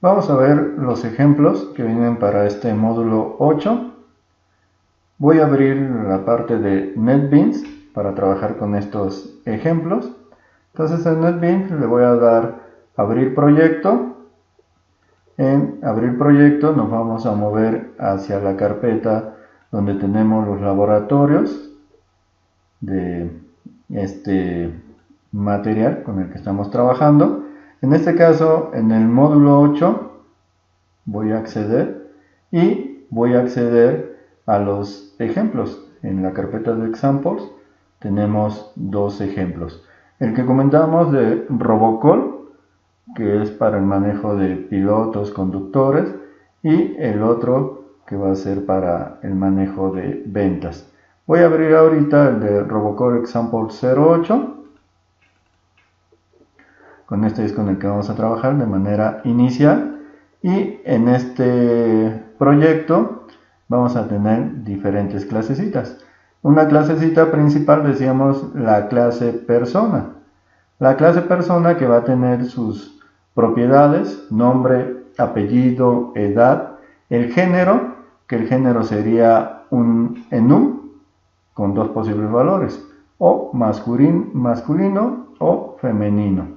Vamos a ver los ejemplos que vienen para este módulo 8. Voy a abrir la parte de NetBeans para trabajar con estos ejemplos. Entonces en NetBeans le voy a dar abrir proyecto. En abrir proyecto nos vamos a mover hacia la carpeta donde tenemos los laboratorios de este material con el que estamos trabajando. En este caso, en el módulo 8 voy a acceder y voy a acceder a los ejemplos. En la carpeta de examples tenemos dos ejemplos. El que comentamos de Robocall, que es para el manejo de pilotos, conductores, y el otro que va a ser para el manejo de ventas. Voy a abrir ahorita el de Robocall Example 08. Con este es con el que vamos a trabajar de manera inicial, y en este proyecto vamos a tener diferentes clasecitas. Una clasecita principal, decíamos, la clase persona. La clase persona que va a tener sus propiedades, nombre, apellido, edad, el género, que el género sería un enum con dos posibles valores, o masculino o femenino.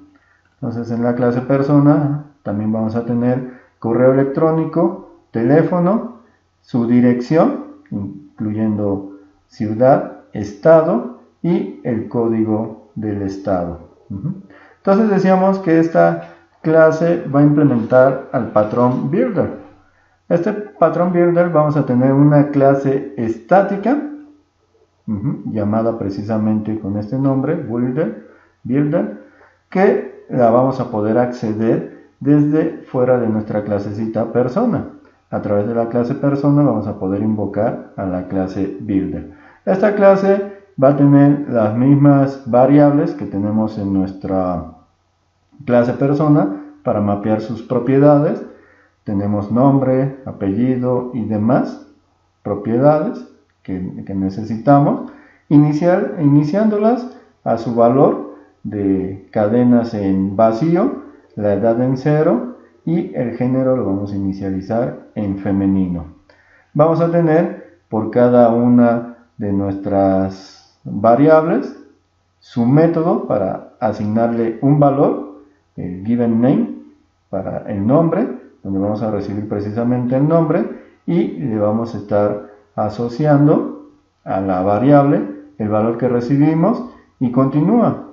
Entonces en la clase persona también vamos a tener correo electrónico, teléfono, su dirección, incluyendo ciudad, estado y el código del estado. Entonces decíamos que esta clase va a implementar al patrón builder. Este patrón builder vamos a tener una clase estática, llamada precisamente con este nombre, builder, que la vamos a poder acceder desde fuera de nuestra clasecita persona. A través de la clase persona vamos a poder invocar a la clase builder. Esta clase va a tener las mismas variables que tenemos en nuestra clase persona para mapear sus propiedades. Tenemos nombre, apellido y demás propiedades que necesitamos, iniciándolas a su valor de cadenas en vacío, la edad en 0 y el género lo vamos a inicializar en femenino. Vamos a tener por cada una de nuestras variables su método para asignarle un valor, el given name para el nombre, donde vamos a recibir precisamente el nombre, y le vamos a estar asociando a la variable el valor que recibimos y continúa.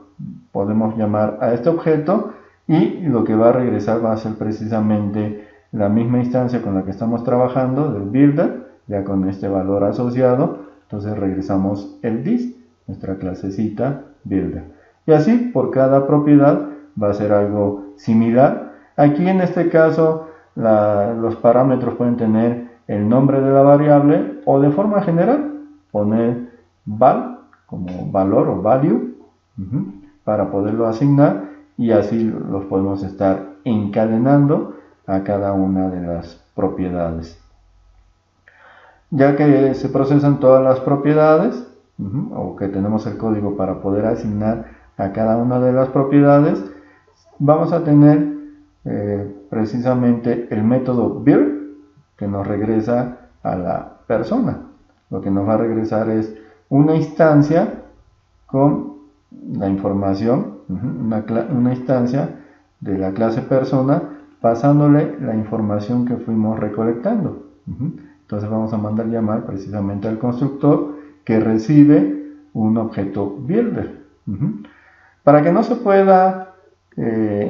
Podemos llamar a este objeto y lo que va a regresar va a ser precisamente la misma instancia con la que estamos trabajando del builder, ya con este valor asociado. Entonces regresamos el this, nuestra clasecita builder. Y así por cada propiedad va a ser algo similar. Aquí en este caso los parámetros pueden tener el nombre de la variable o de forma general poner val como valor o value para poderlo asignar, y así los podemos estar encadenando a cada una de las propiedades. Ya que se procesan todas las propiedades o que tenemos el código para poder asignar a cada una de las propiedades, vamos a tener precisamente el método build que nos regresa a la persona. Lo que nos va a regresar es una instancia con la información, una instancia de la clase persona, pasándole la información que fuimos recolectando. Entonces vamos a mandar llamar precisamente al constructor que recibe un objeto builder. Para que no se pueda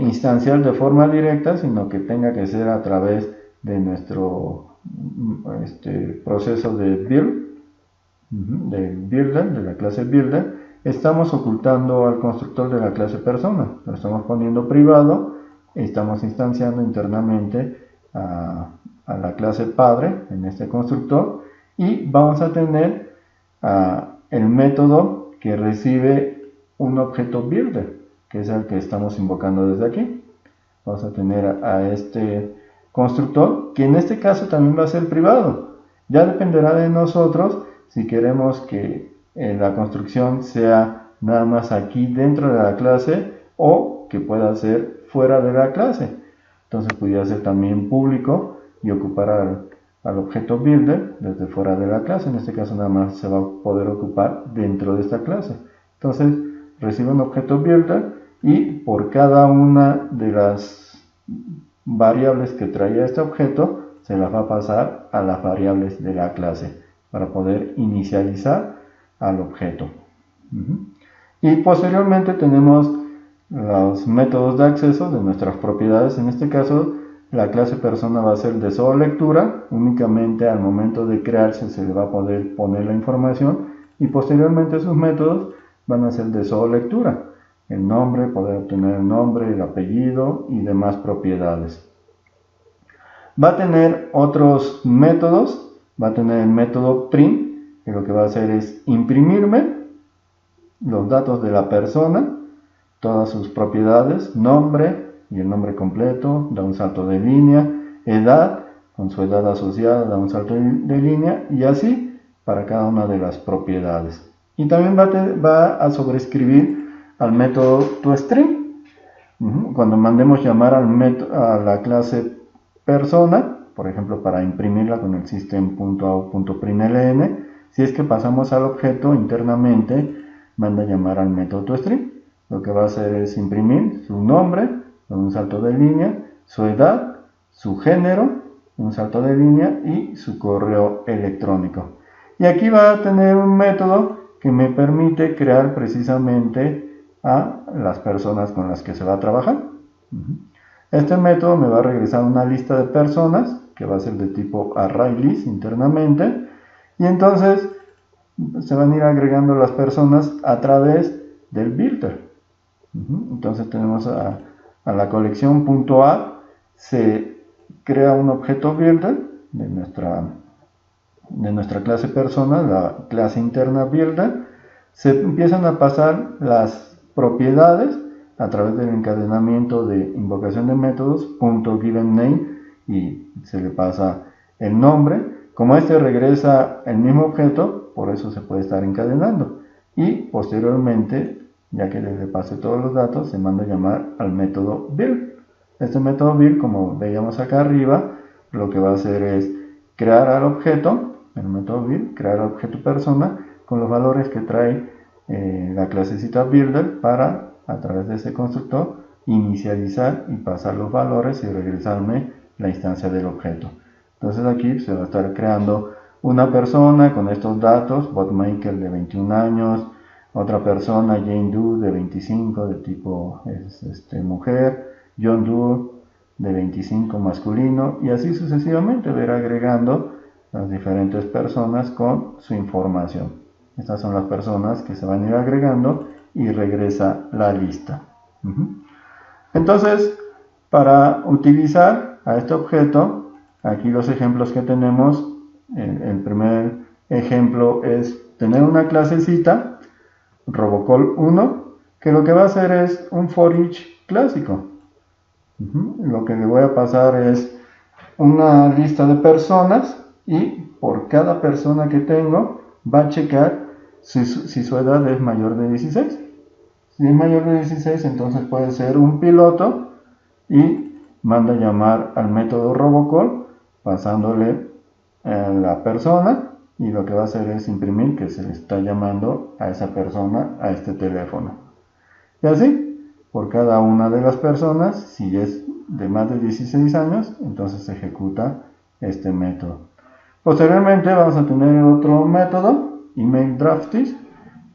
instanciar de forma directa, sino que tenga que ser a través de nuestro proceso de build, de la clase builder, estamos ocultando al constructor de la clase persona. Lo estamos poniendo privado, estamos instanciando internamente a la clase padre en este constructor, y vamos a tener el método que recibe un objeto builder, que es el que estamos invocando desde aquí. Vamos a tener a este constructor, que en este caso también va a ser privado. Ya dependerá de nosotros si queremos que la construcción sea nada más aquí dentro de la clase o que pueda ser fuera de la clase. Entonces pudiera ser también público y ocupar al objeto builder desde fuera de la clase. En este caso nada más se va a poder ocupar dentro de esta clase. Entonces recibe un objeto builder y por cada una de las variables que traía este objeto se las va a pasar a las variables de la clase para poder inicializar al objeto. Y posteriormente tenemos los métodos de acceso de nuestras propiedades. En este caso la clase persona va a ser de solo lectura, únicamente al momento de crearse se le va a poder poner la información, y posteriormente sus métodos van a ser de solo lectura, el nombre, poder obtener el nombre, el apellido y demás propiedades. Va a tener otros métodos, va a tener el método print, que lo que va a hacer es imprimirme los datos de la persona, todas sus propiedades, nombre y el nombre completo, da un salto de línea, edad, con su edad asociada da un salto de línea, y así para cada una de las propiedades. Y también va a sobreescribir al método toString. Cuando mandemos llamar a la clase persona, por ejemplo para imprimirla con el system.out.println, si es que pasamos al objeto internamente, manda llamar al método toString. Lo que va a hacer es imprimir su nombre, un salto de línea, su edad, su género, un salto de línea, y su correo electrónico. Y aquí va a tener un método que me permite crear precisamente a las personas con las que se va a trabajar. Este método me va a regresar una lista de personas que va a ser de tipo ArrayList internamente, y entonces se van a ir agregando las personas a través del builder. Entonces tenemos a la colección .add, se crea un objeto builder de nuestra clase persona, la clase interna builder. Se empiezan a pasar las propiedades a través del encadenamiento de invocación de métodos .givenName, y se le pasa el nombre. Como este regresa el mismo objeto, por eso se puede estar encadenando, y posteriormente, ya que le pase todos los datos, se manda a llamar al método build. Este método build, como veíamos acá arriba, lo que va a hacer es crear al objeto, el método build, crear al objeto persona con los valores que trae la clasecita builder, para a través de ese constructor inicializar y pasar los valores y regresarme la instancia del objeto. Entonces aquí se va a estar creando una persona con estos datos: Botmaker de 21 años, otra persona Jane Doe de 25 de tipo mujer, John Doe de 25 masculino, y así sucesivamente ver agregando las diferentes personas con su información. Estas son las personas que se van a ir agregando y regresa la lista. Entonces, para utilizar a este objeto, aquí los ejemplos que tenemos, el primer ejemplo es tener una clasecita Robocall1, que lo que va a hacer es un for each clásico. Lo que le voy a pasar es una lista de personas, y por cada persona que tengo va a checar si su edad es mayor de 16. Si es mayor de 16, entonces puede ser un piloto, y manda a llamar al método Robocall pasándole a la persona, y lo que va a hacer es imprimir que se le está llamando a esa persona a este teléfono. Y así, por cada una de las personas, si es de más de 16 años, entonces se ejecuta este método. Posteriormente vamos a tener otro método, email draftees,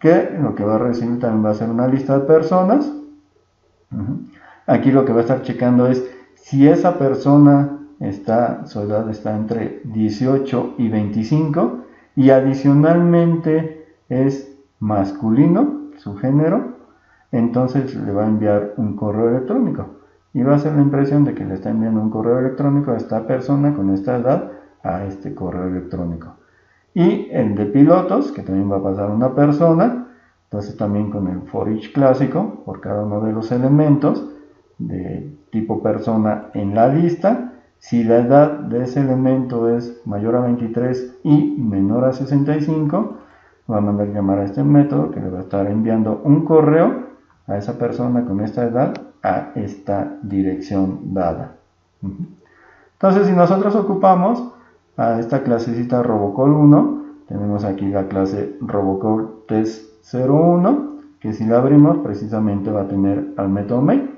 que lo que va a recibir también va a ser una lista de personas. Aquí lo que va a estar checando es si esa persona su edad está entre 18 y 25, y adicionalmente es masculino, su género, entonces le va a enviar un correo electrónico, y va a hacer la impresión de que le está enviando un correo electrónico a esta persona con esta edad a este correo electrónico. Y el de pilotos, que también va a pasar una persona, entonces también con el for each clásico, por cada uno de los elementos de tipo persona en la lista, si la edad de ese elemento es mayor a 23 y menor a 65, va a mandar llamar a este método, que le va a estar enviando un correo a esa persona con esta edad a esta dirección dada. Entonces, si nosotros ocupamos a esta clasecita Robocall 1, tenemos aquí la clase Robocall test01, que si la abrimos precisamente va a tener al método main.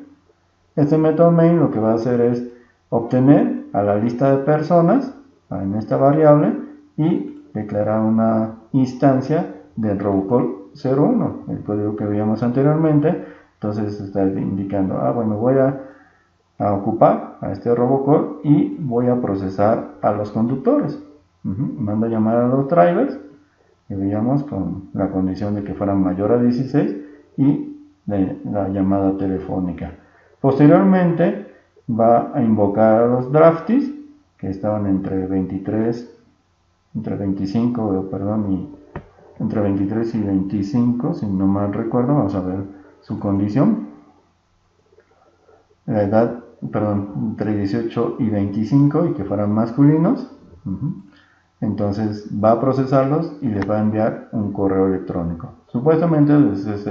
Este método main lo que va a hacer es obtener a la lista de personas en esta variable y declarar una instancia del Robocall 01, el código que veíamos anteriormente. Entonces está indicando, bueno, voy a ocupar a este Robocall y voy a procesar a los conductores. Mando a llamar a los drivers, que veíamos con la condición de que fueran mayor a 16 y de la llamada telefónica. Posteriormente va a invocar a los drafties, que estaban entre 23, entre 25, entre 23 y 25, si no mal recuerdo. Vamos a ver su condición. La edad, entre 18 y 25 y que fueran masculinos. Entonces va a procesarlos y les va a enviar un correo electrónico. Supuestamente es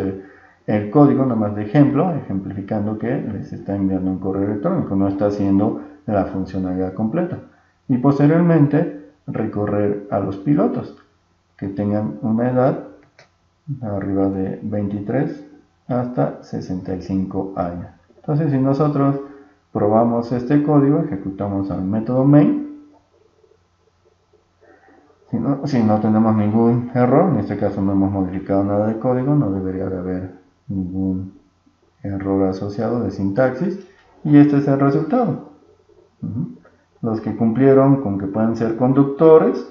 el código, nada más de ejemplo, ejemplificando que les está enviando un correo electrónico, no está haciendo la funcionalidad completa. Y posteriormente recorrer a los pilotos que tengan una edad arriba de 23 hasta 65 años. Entonces, si nosotros probamos este código, ejecutamos al método main. Si no tenemos ningún error, en este caso no hemos modificado nada de código, no debería de haber ningún error asociado de sintaxis, y este es el resultado. Los que cumplieron con que pueden ser conductores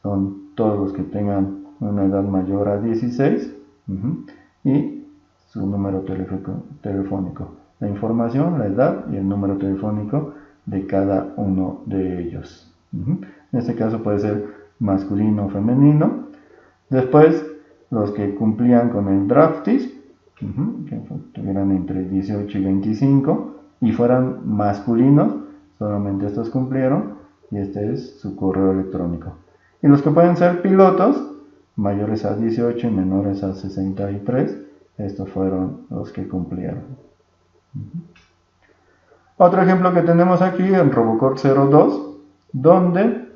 son todos los que tengan una edad mayor a 16 y su número telefónico, la información, la edad y el número telefónico de cada uno de ellos. En este caso puede ser masculino o femenino. Después, los que cumplían con el drafties, que tuvieran entre 18 y 25 y fueran masculinos, solamente estos cumplieron y este es su correo electrónico. Y los que pueden ser pilotos, mayores a 18 y menores a 63, estos fueron los que cumplieron. Otro ejemplo que tenemos aquí en Robocall 02, donde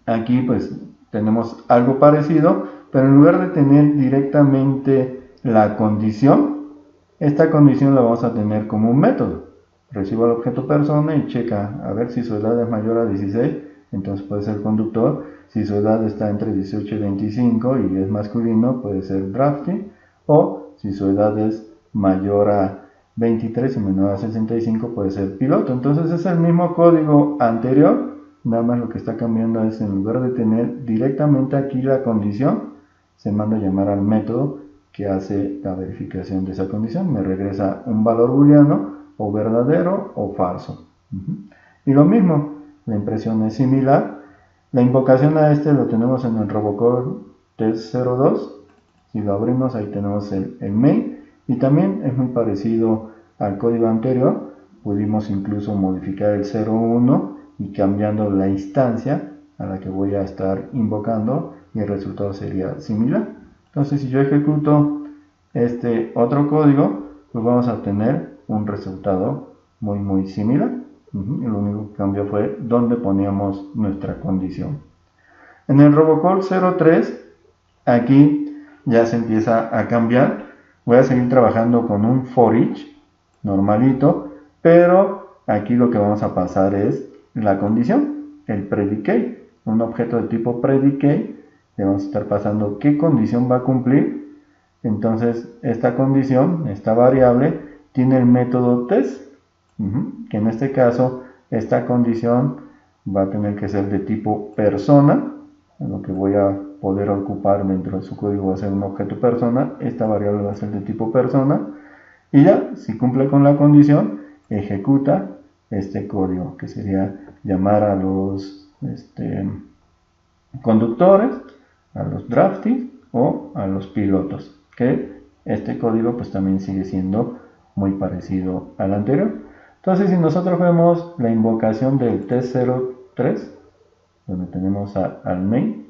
aquí pues tenemos algo parecido, pero en lugar de tener directamente la condición, esta condición la vamos a tener como un método. Recibo al objeto persona y checa a ver si su edad es mayor a 16, entonces puede ser conductor. Si su edad está entre 18 y 25 y es masculino, puede ser drafting. O si su edad es mayor a 23 y menor a 65, puede ser piloto. Entonces es el mismo código anterior, nada más lo que está cambiando es, en lugar de tener directamente aquí la condición, se manda a llamar al método que hace la verificación de esa condición. Me regresa un valor booleano, o verdadero o falso. Y lo mismo, la impresión es similar. La invocación a este lo tenemos en el Robocall test02. Si lo abrimos, ahí tenemos el main, y también es muy parecido al código anterior. Pudimos incluso modificar el 01 y cambiando la instancia a la que voy a estar invocando, y el resultado sería similar. Entonces, si yo ejecuto este otro código, pues vamos a tener un resultado muy similar. Lo único que cambió fue dónde poníamos nuestra condición. En el Robocall 03, aquí ya se empieza a cambiar. Voy a seguir trabajando con un for each normalito, pero aquí lo que vamos a pasar es la condición, el predicate, un objeto de tipo predicate. Le vamos a estar pasando qué condición va a cumplir. Entonces esta condición, esta variable, tiene el método test, que en este caso esta condición va a tener que ser de tipo persona. Lo que voy a poder ocupar dentro de su código va a ser un objeto persona. Esta variable va a ser de tipo persona, y ya, si cumple con la condición, ejecuta este código, que sería llamar a los conductores, a los drafties o a los pilotos, que este código pues también sigue siendo muy parecido al anterior. Entonces, si nosotros vemos la invocación del test03, donde tenemos al main,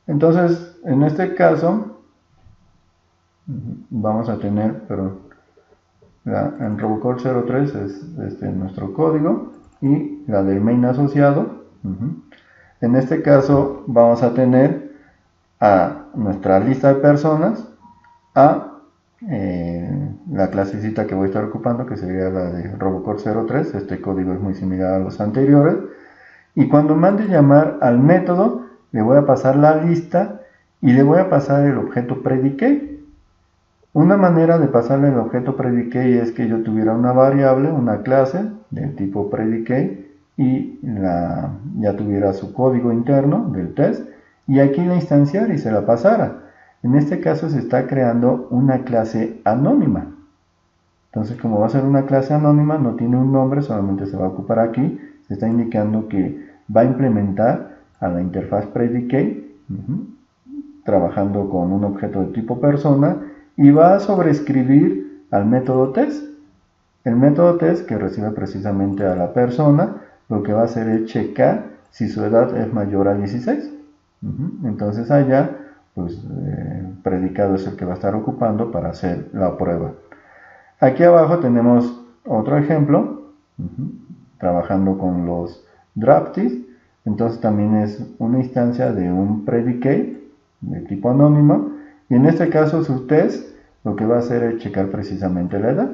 entonces en este caso vamos a tener, pero en Robocall 03 es nuestro código y la del main asociado. En este caso vamos a tener a nuestra lista de personas, a la clasecita que voy a estar ocupando, que sería la de Robocall 03. Este código es muy similar a los anteriores. Y cuando mande llamar al método, le voy a pasar la lista y le voy a pasar el objeto predicate. Una manera de pasarle el objeto predicate es que yo tuviera una variable, una clase del tipo predicate y ya tuviera su código interno del test y aquí la instanciara y se la pasara. En este caso se está creando una clase anónima. Entonces, como va a ser una clase anónima, no tiene un nombre, solamente se va a ocupar aquí. Se está indicando que va a implementar a la interfaz predicate, trabajando con un objeto de tipo persona, y va a sobreescribir al método test. El método test, que recibe precisamente a la persona, lo que va a hacer es checar si su edad es mayor a 16. Entonces allá, pues el predicado es el que va a estar ocupando para hacer la prueba. Aquí abajo tenemos otro ejemplo, trabajando con los draftees. Entonces también es una instancia de un predicate de tipo anónimo. Y en este caso su test lo que va a hacer es checar precisamente la edad,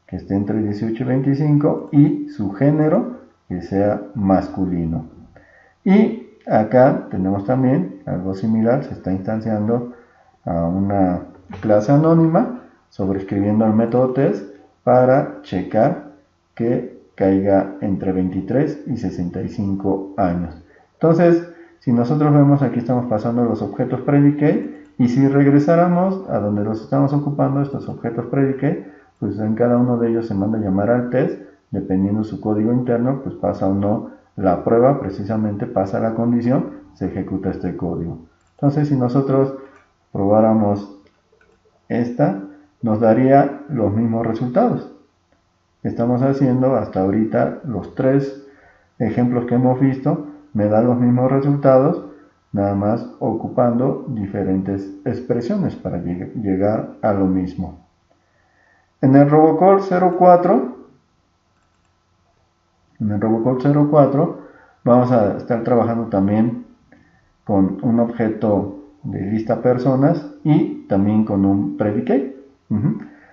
que esté entre 18 y 25, y su género, que sea masculino. Y acá tenemos también algo similar, se está instanciando a una clase anónima, sobreescribiendo el método test para checar que caiga entre 23 y 65 años. Entonces, si nosotros vemos, aquí estamos pasando los objetos predicate, y si regresáramos a donde los estamos ocupando, estos objetos predicate, pues en cada uno de ellos se manda a llamar al test, dependiendo su código interno, pues pasa o no la prueba, precisamente pasa la condición, se ejecuta este código. Entonces, si nosotros probáramos esta, nos daría los mismos resultados. Estamos haciendo hasta ahorita los 3 ejemplos que hemos visto, me dan los mismos resultados, nada más ocupando diferentes expresiones para llegar a lo mismo. En el Robocall 04, vamos a estar trabajando también con un objeto de lista personas y también con un predicate.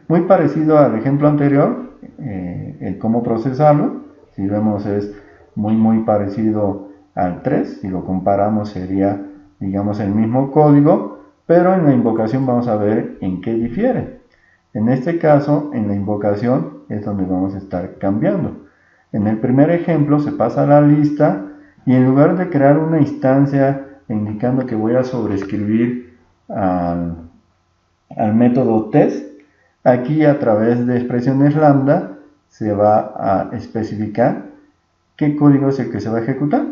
Muy parecido al ejemplo anterior, el cómo procesarlo. Si vemos, es muy parecido al 3. Si lo comparamos, sería, digamos, el mismo código, pero en la invocación vamos a ver en qué difiere. En este caso, en la invocación es donde vamos a estar cambiando. En el primer ejemplo se pasa la lista y en lugar de crear una instancia indicando que voy a sobreescribir al método test, aquí a través de expresiones lambda se va a especificar qué código es el que se va a ejecutar.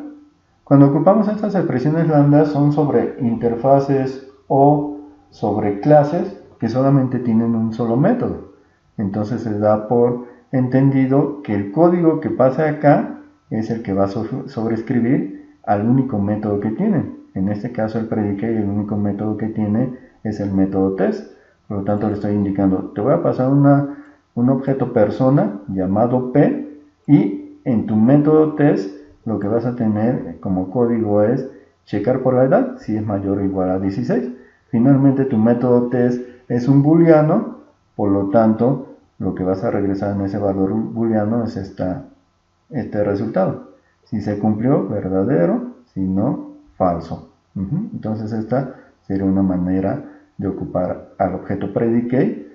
Cuando ocupamos estas expresiones lambda son sobre interfaces o sobre clases que solamente tienen un solo método. Entonces se da por entendido que el código que pasa acá es el que va a sobreescribir al único método que tienen. En este caso el predicate, el único método que tiene es el método test. Por lo tanto le estoy indicando, te voy a pasar un objeto persona llamado P, y en tu método test lo que vas a tener como código es checar por la edad, si es mayor o igual a 16. Finalmente tu método test es un booleano, por lo tanto lo que vas a regresar en ese valor booleano es este resultado. Si se cumplió, verdadero; si no, falso. Entonces esta sería una manera de ocupar al objeto predicate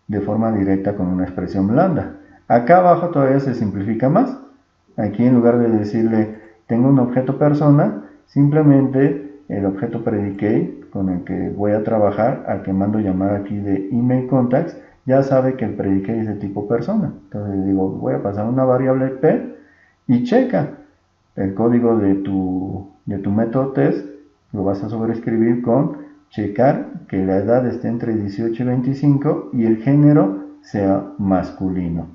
de forma directa con una expresión lambda. Acá abajo todavía se simplifica más. Aquí, en lugar de decirle tengo un objeto persona, simplemente el objeto predicate con el que voy a trabajar, al que mando llamar aquí de email contacts, ya sabe que el predicate es de tipo persona. Entonces le digo, voy a pasar una variable P y checa el código de tu método test, lo vas a sobreescribir con checar que la edad esté entre 18 y 25 y el género sea masculino.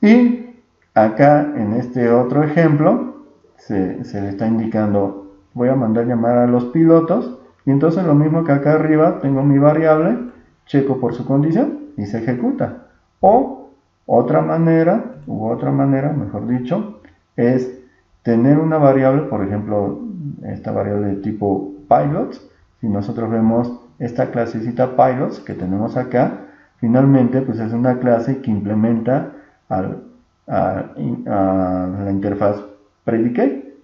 Y acá en este otro ejemplo se le está indicando, voy a mandar llamar a los pilotos, Y entonces lo mismo que acá arriba, tengo mi variable, checo por su condición y se ejecuta. O otra manera, mejor dicho, es tener una variable, por ejemplo, esta variable de tipo pilots. Si nosotros vemos esta clasecita pilots que tenemos acá, finalmente pues es una clase que implementa a la interfaz predicate,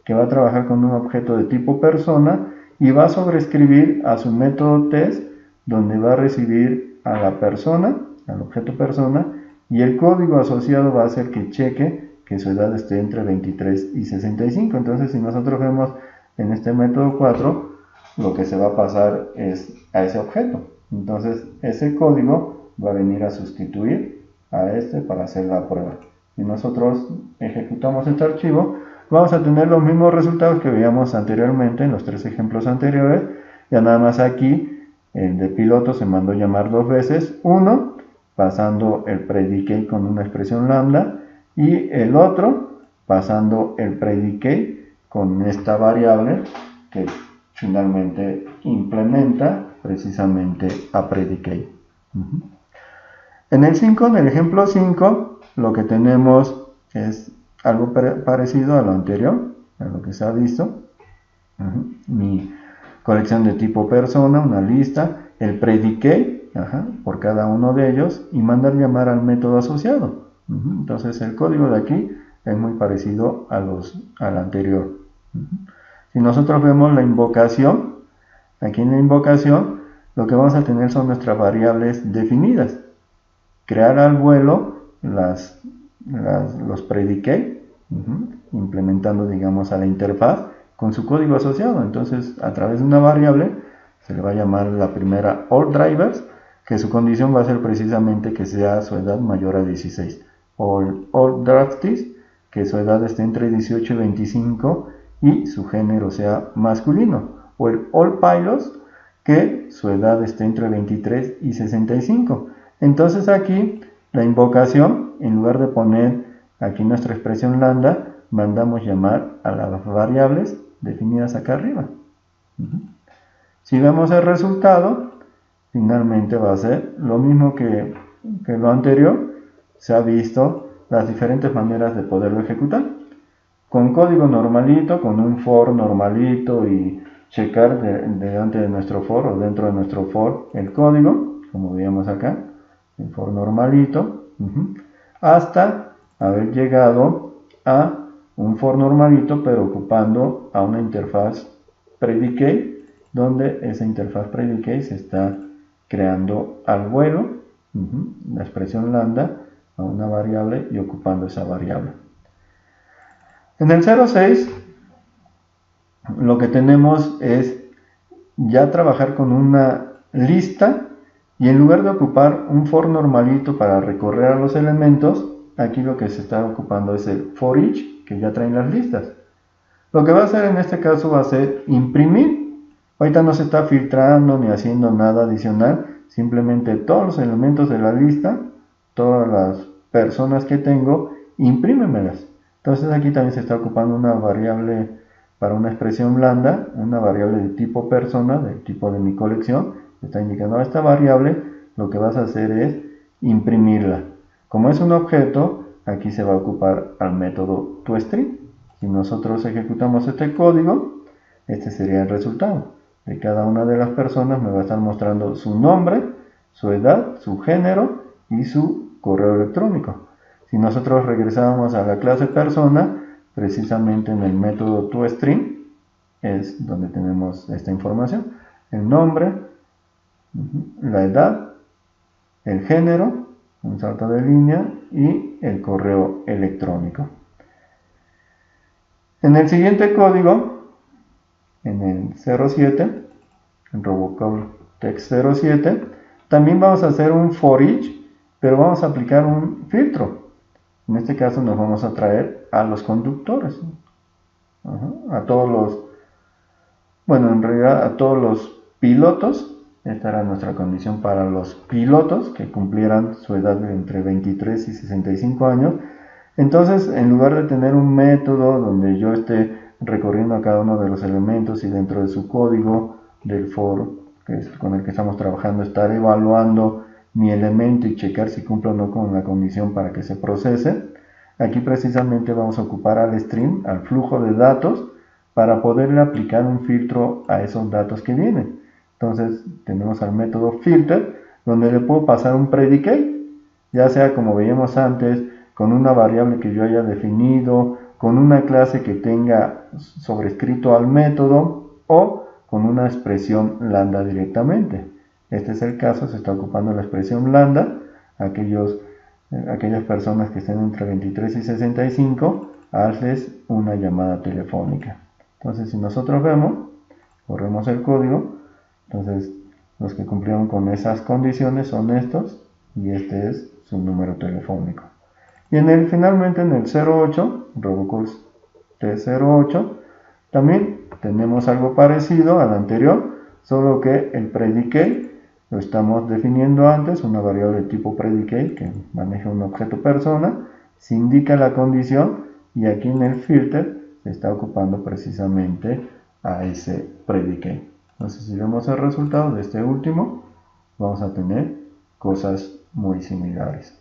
que va a trabajar con un objeto de tipo persona y va a sobreescribir a su método test, donde va a recibir a la persona, al objeto persona, y el código asociado va a hacer que cheque que su edad esté entre 23 y 65. Entonces, si nosotros vemos en este método 4, lo que se va a pasar es a ese objeto. Entonces, ese código va a venir a sustituir a este para hacer la prueba. Si nosotros ejecutamos este archivo, vamos a tener los mismos resultados que veíamos anteriormente en los 3 ejemplos anteriores. Ya nada más aquí, el de piloto se mandó llamar 2 veces. Uno, pasando el predicate con una expresión lambda, y el otro, pasando el predicate con esta variable que finalmente implementa precisamente a predicate. En el 5, en el ejemplo 5, lo que tenemos es algo parecido a lo anterior, a lo que se ha visto. Mi colección de tipo persona, una lista, el predicate por cada uno de ellos y mandar llamar al método asociado. Entonces el código de aquí es muy parecido al anterior. Si nosotros vemos la invocación, aquí en la invocación lo que vamos a tener son nuestras variables definidas. Crear al vuelo los predicate, implementando, digamos, a la interfaz con su código asociado. Entonces, a través de una variable se le va a llamar la primera allDrivers, que su condición va a ser precisamente que sea su edad mayor a 16. O el allDrafties, que su edad esté entre 18 y 25 y su género sea masculino. O el allPilots, que su edad esté entre 23 y 65. Entonces aquí la invocación, en lugar de poner aquí nuestra expresión lambda, mandamos llamar a las variables definidas acá arriba. Si vemos el resultado, finalmente va a ser lo mismo que lo anterior. Se ha visto las diferentes maneras de poderlo ejecutar. Con código normalito, con un for normalito y checar delante de nuestro for o dentro de nuestro for el código, como veíamos acá, el for normalito, hasta haber llegado a un for normalito, pero ocupando a una interfaz predicate, donde esa interfaz predicate se está creando al vuelo, la expresión lambda, a una variable y ocupando esa variable. En el 0.6 lo que tenemos es ya trabajar con una lista y en lugar de ocupar un for normalito para recorrer a los elementos, aquí lo que se está ocupando es el for each, que ya traen las listas. Lo que va a hacer en este caso va a ser imprimir. Ahorita no se está filtrando ni haciendo nada adicional, simplemente todos los elementos de la lista, todas las personas que tengo, imprímemelas. Entonces aquí también se está ocupando una variable para una expresión lambda, una variable de tipo persona, del tipo de mi colección. Está indicando a esta variable, lo que vas a hacer es imprimirla. Como es un objeto, aquí se va a ocupar al método toString. Si nosotros ejecutamos este código, este sería el resultado. De cada una de las personas me va a estar mostrando su nombre, su edad, su género y su correo electrónico. Si nosotros regresamos a la clase persona, precisamente en el método toString es donde tenemos esta información. El nombre, la edad, el género, un salto de línea y el correo electrónico. En el siguiente código, en el 07, en Robocall Text 07, también vamos a hacer un for each, pero vamos a aplicar un filtro. En este caso nos vamos a traer a los conductores, a todos los, bueno, en realidad a todos los pilotos. Esta era nuestra condición para los pilotos que cumplieran su edad de entre 23 y 65 años. Entonces, en lugar de tener un método donde yo esté recorriendo a cada uno de los elementos y dentro de su código del for, que es con el que estamos trabajando, estar evaluando mi elemento y checar si cumple o no con la condición para que se procese. Aquí precisamente vamos a ocupar al stream, al flujo de datos, para poderle aplicar un filtro a esos datos que vienen. Entonces tenemos al método filter, donde le puedo pasar un predicate, ya sea como veíamos antes, con una variable que yo haya definido, con una clase que tenga sobrescrito al método o con una expresión lambda directamente. Este es el caso, se está ocupando la expresión lambda. Aquellas personas que estén entre 23 y 65, hazles una llamada telefónica. Entonces, si nosotros vemos, corremos el código, entonces los que cumplieron con esas condiciones son estos, y este es su número telefónico. Y finalmente en el 08, robocalls T08, también tenemos algo parecido al anterior, solo que el predicate lo estamos definiendo antes, una variable de tipo predicate que maneja un objeto persona, se indica la condición y aquí en el filter se está ocupando precisamente a ese predicate. Entonces, si vemos el resultado de este último, vamos a tener cosas muy similares.